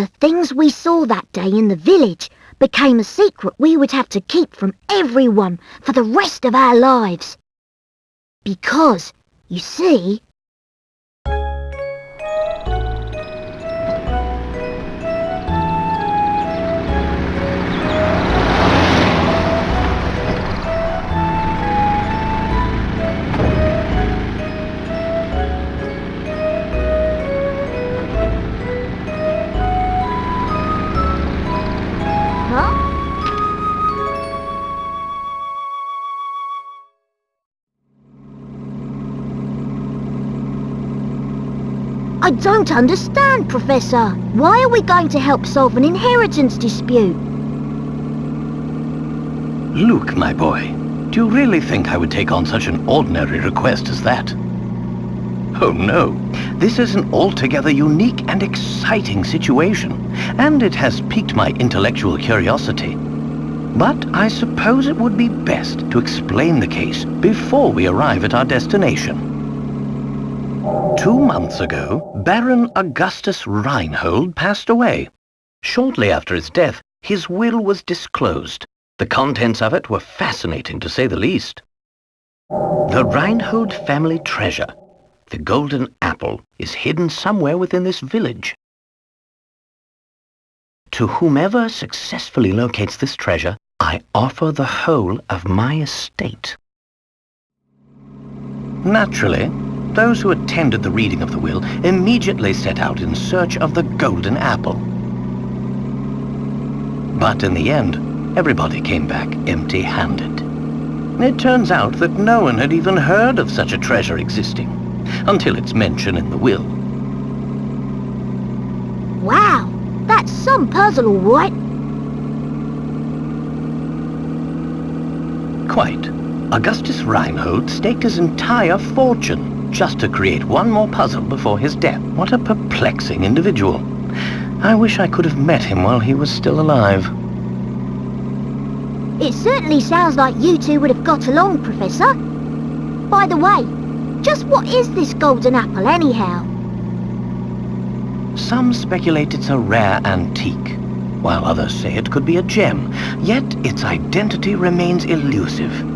The things we saw that day in the village became a secret we would have to keep from everyone for the rest of our lives. Because, you see... Huh? I don't understand, Professor. Why are we going to help solve an inheritance dispute? Luke, my boy, do you really think I would take on such an ordinary request as that? Oh no, this is an altogether unique and exciting situation, and it has piqued my intellectual curiosity. But I suppose it would be best to explain the case before we arrive at our destination. 2 months ago, Baron Augustus Reinhold passed away. Shortly after his death, his will was disclosed. The contents of it were fascinating, to say the least. The Reinhold family treasure, the golden apple, is hidden somewhere within this village. To whomever successfully locates this treasure, I offer the whole of my estate. Naturally, those who attended the reading of the will immediately set out in search of the golden apple. But in the end, everybody came back empty-handed. It turns out that no one had even heard of such a treasure existing, until its mention in the will. Wow, that's some puzzle, all right. Quite. Augustus Reinhold staked his entire fortune just to create one more puzzle before his death. What a perplexing individual. I wish I could have met him while he was still alive. It certainly sounds like you two would have got along, Professor. By the way, just what is this golden apple anyhow? Some speculate it's a rare antique, while others say it could be a gem, yet its identity remains elusive.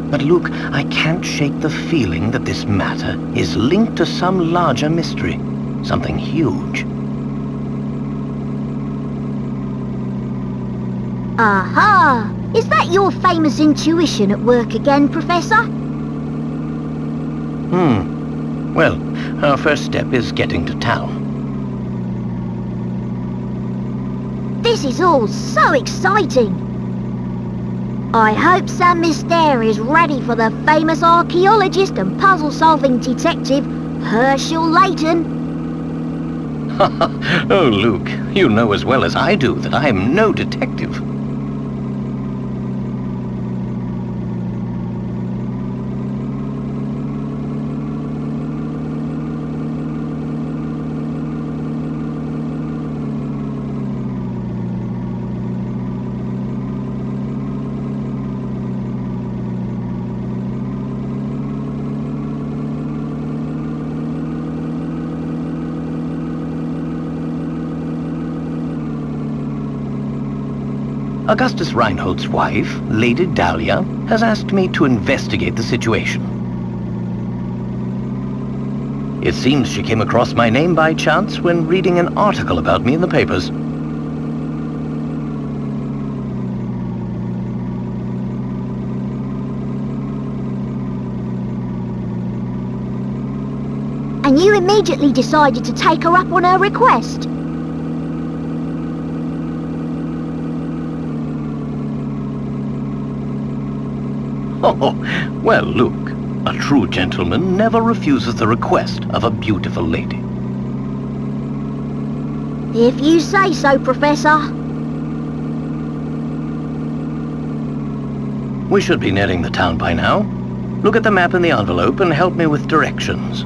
But Luke, I can't shake the feeling that this matter is linked to some larger mystery, something huge. Aha! Is that your famous intuition at work again, Professor? Well, our first step is getting to town. This is all so exciting. I hope Sam Myster is ready for the famous archaeologist and puzzle-solving detective, Herschel Layton. Oh, Luke, you know as well as I do that I am no detective. Augustus Reinhold's wife, Lady Dahlia, has asked me to investigate the situation. It seems she came across my name by chance when reading an article about me in the papers. And you immediately decided to take her up on her request? Oh, well, Luke, a true gentleman never refuses the request of a beautiful lady. If you say so, Professor. We should be nearing the town by now. Look at the map in the envelope and help me with directions.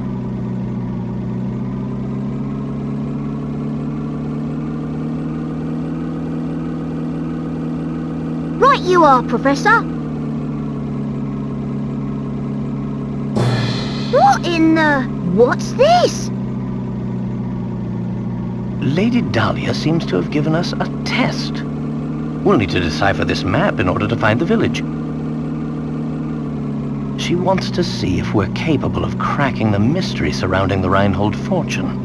Right you are, Professor. What in the... what's this? Lady Dahlia seems to have given us a test. We'll need to decipher this map in order to find the village. She wants to see if we're capable of cracking the mystery surrounding the Reinhold fortune.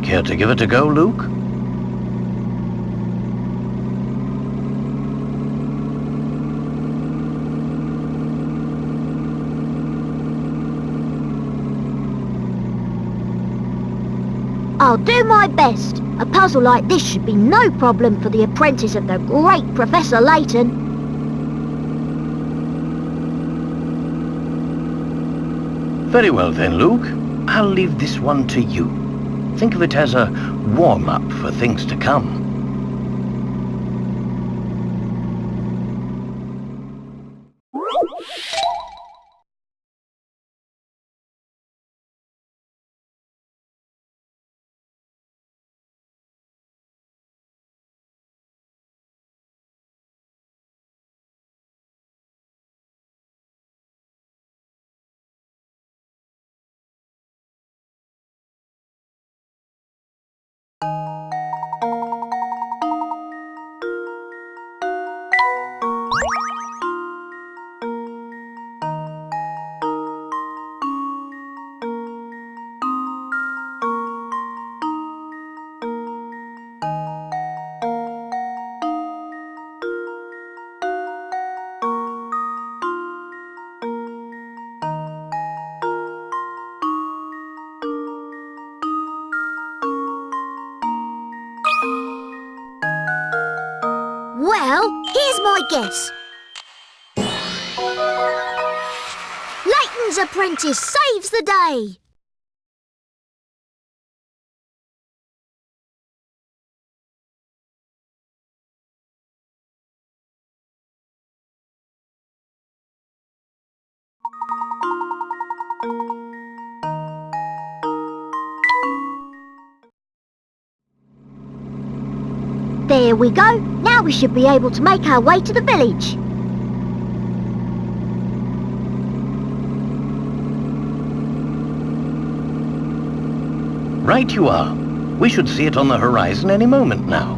Care to give it a go, Luke? I'll do my best. A puzzle like this should be no problem for the apprentice of the great Professor Layton. Very well then, Luke. I'll leave this one to you. Think of it as a warm-up for things to come. Well, here's my guess. Layton's apprentice saves the day. There we go. Now we should be able to make our way to the village. Right you are. We should see it on the horizon any moment now.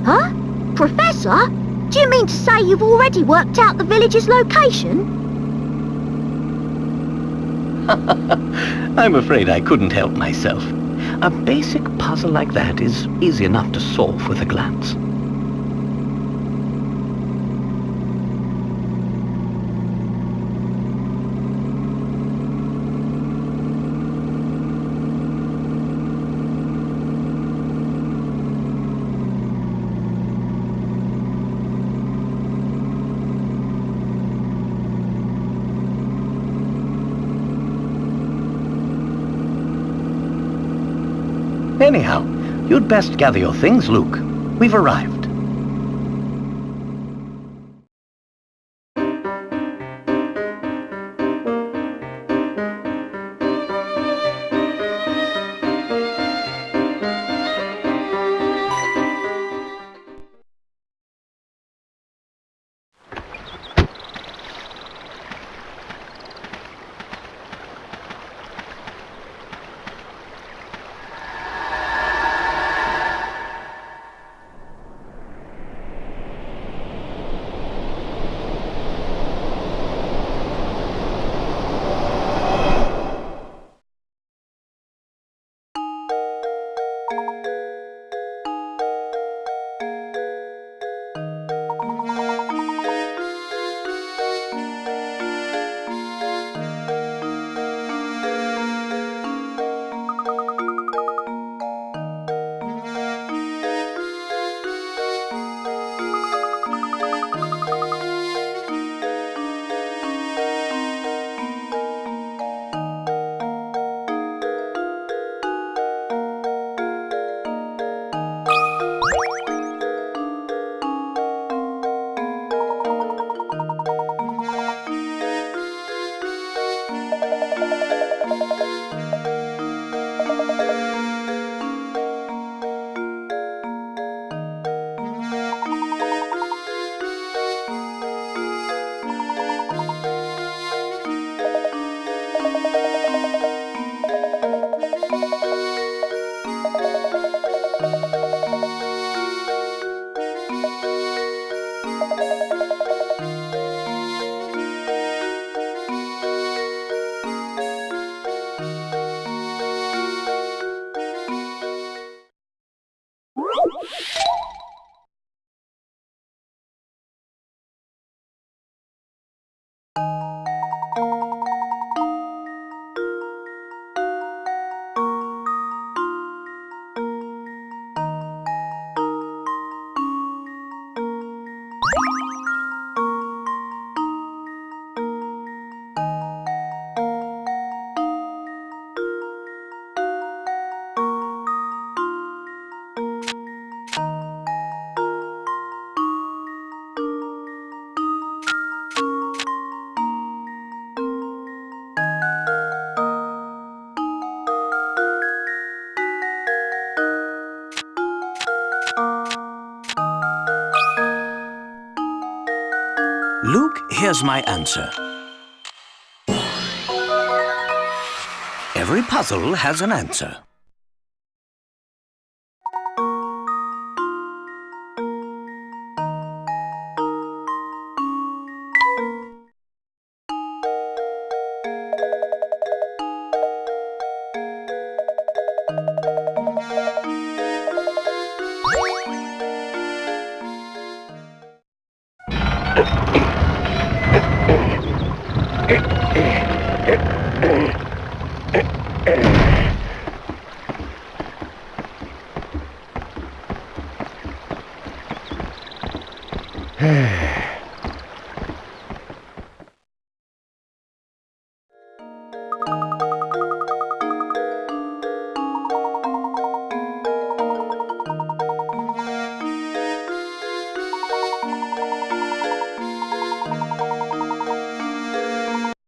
Huh? Professor? Do you mean to say you've already worked out the village's location? I'm afraid I couldn't help myself. A basic puzzle like that is easy enough to solve with a glance. Anyhow, you'd best gather your things, Luke. We've arrived. Here's my answer. Every puzzle has an answer.